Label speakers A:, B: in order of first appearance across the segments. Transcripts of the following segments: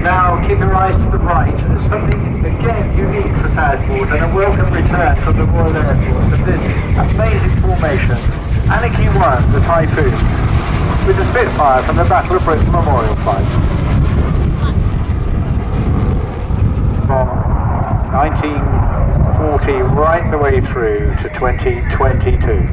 A: Now keep your eyes to the right. There's something again unique for Southport and a welcome return from the Royal Air Force of this amazing formation. Anarchy 1, the Typhoon, with the Spitfire from the Battle of Britain Memorial Flight. From 1940 right the way through to 2022.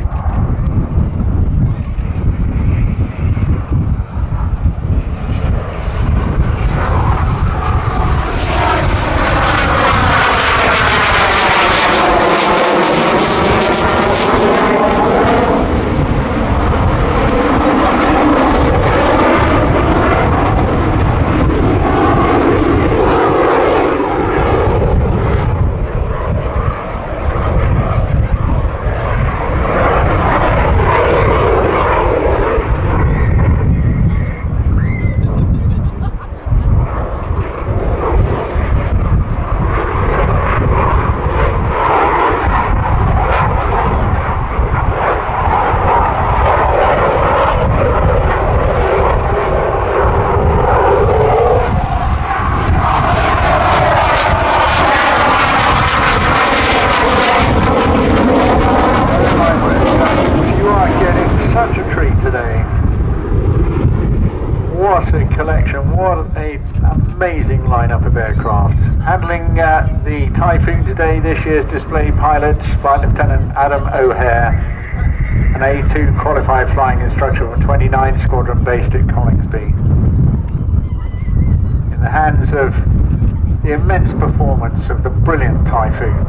A: What a collection, what an amazing lineup of aircraft. Handling the Typhoon today, this year's display pilots, Flight Lieutenant Adam O'Hare, an A2 qualified flying instructor from 29 Squadron based at Collingsby. In the hands of the immense performance of the brilliant Typhoon.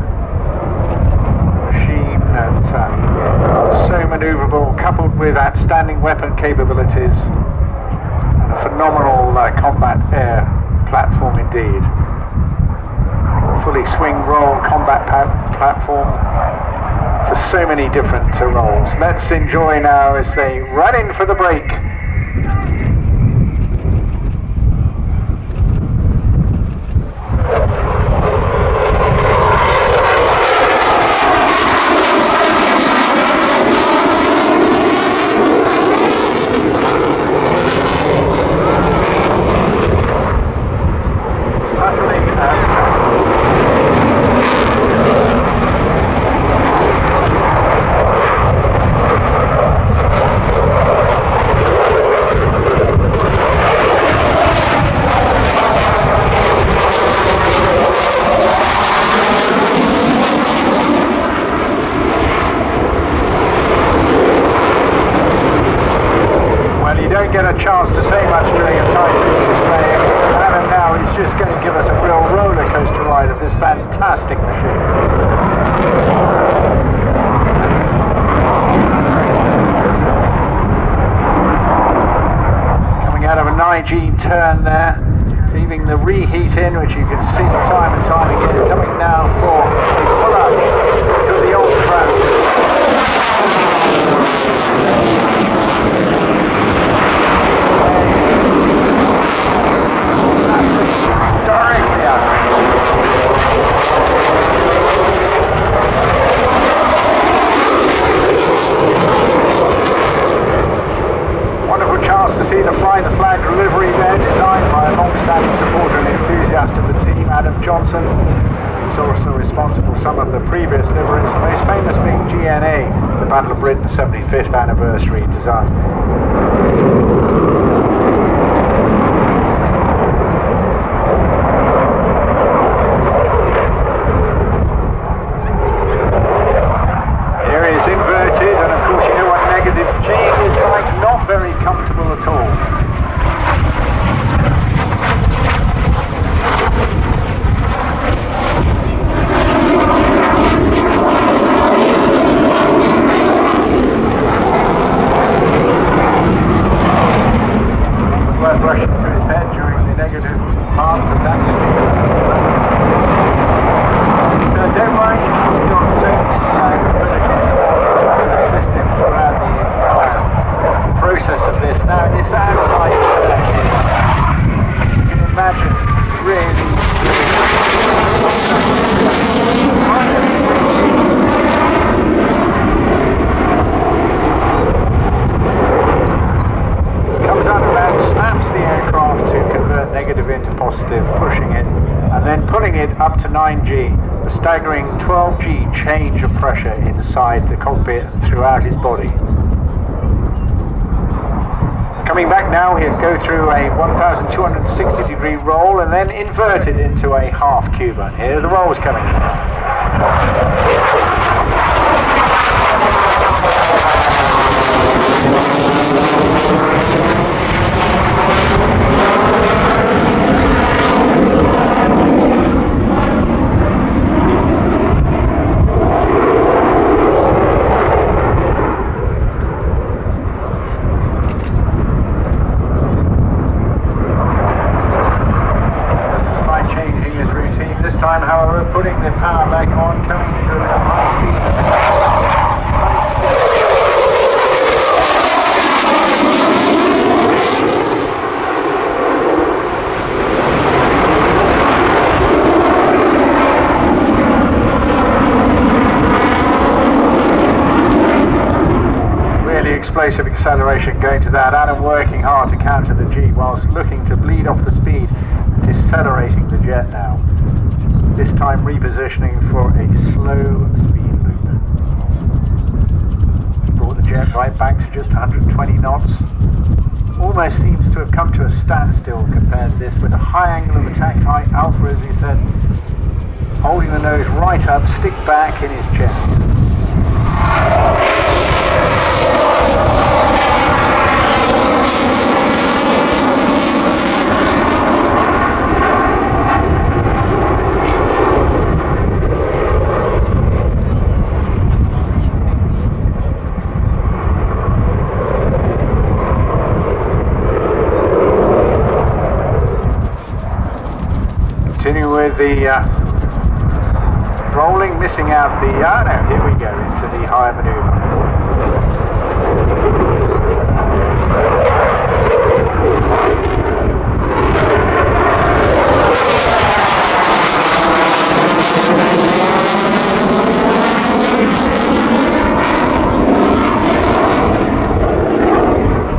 A: Machine that so manoeuvrable, coupled with outstanding weapon capabilities, and a phenomenal combat air platform indeed. Fully swing roll combat platform for so many different roles. Let's enjoy now as they run in for the break. Get a chance to say much during a Typhoon display. Adam now is just going to give us a real roller coaster ride of this fantastic machine. Coming out of an IG turn there, leaving the reheat in, which you can see time and time again. Coming now for a pull up to the old ground. Directly out. Wonderful chance to see the Fly the Flag delivery there, designed by a long-standing supporter and enthusiast of the team, Adam Johnson. He's also responsible for some of the previous liveries, the most famous being GNA, the Battle of Britain 75th anniversary design. Very comfortable at all. Blood rushing to his head during the negative parts of that. So don't worry, he's got so many abilities to assist him throughout the entire process of this. Now this outside you can imagine really comes out of that, snaps the aircraft to convert negative into positive. positive, pushing it, and then pulling it up to 9G, a staggering 12G change of pressure inside the cockpit and throughout his body. Coming back now, he'll go through a 1,260 degree roll and then invert it into a half Cuban. Here are the rolls coming. However, putting the power back on, coming into a little high speed. Really explosive acceleration going to that. Adam working hard to counter the G whilst looking to bleed off the speed, decelerating the jet now. This time repositioning for a slow speed loop. Brought the jet right back to just 120 knots. Almost seems to have come to a standstill compared to this, with a high angle of attack, high alpha as he said, holding the nose right up, stick back in his chest. Continue with the rolling, missing out the, no, here we go, into the higher manoeuvre.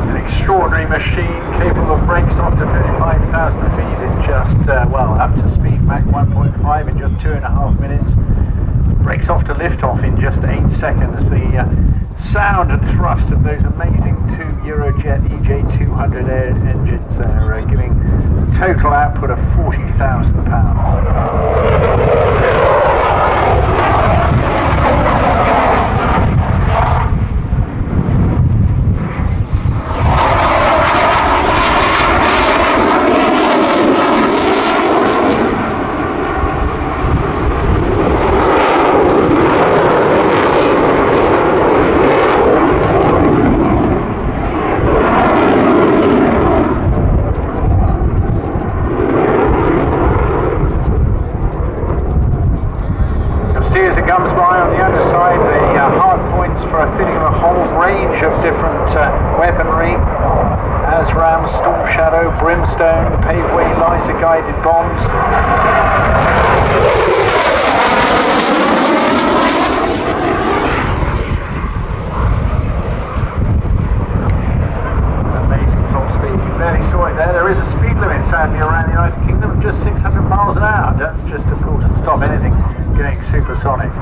A: An extraordinary machine capable of brakes off to 55,000 feet in just, up to speed, Mach 1.5 in just 2.5 minutes. Brakes off to liftoff in just 8 seconds. The sound and thrust of those amazing 2 Eurojet EJ200 air engines there, giving a total output of 40,000 pounds. Comes by on the underside, the hard points for a fitting of a whole range of different weaponry, ASRAM, Storm Shadow, Brimstone, Paveway, laser guided bombs. Amazing top speed, you barely saw it there. There is a speed limit sadly around the United Kingdom of just 600 miles an hour. That's just of course to stop anything getting supersonic.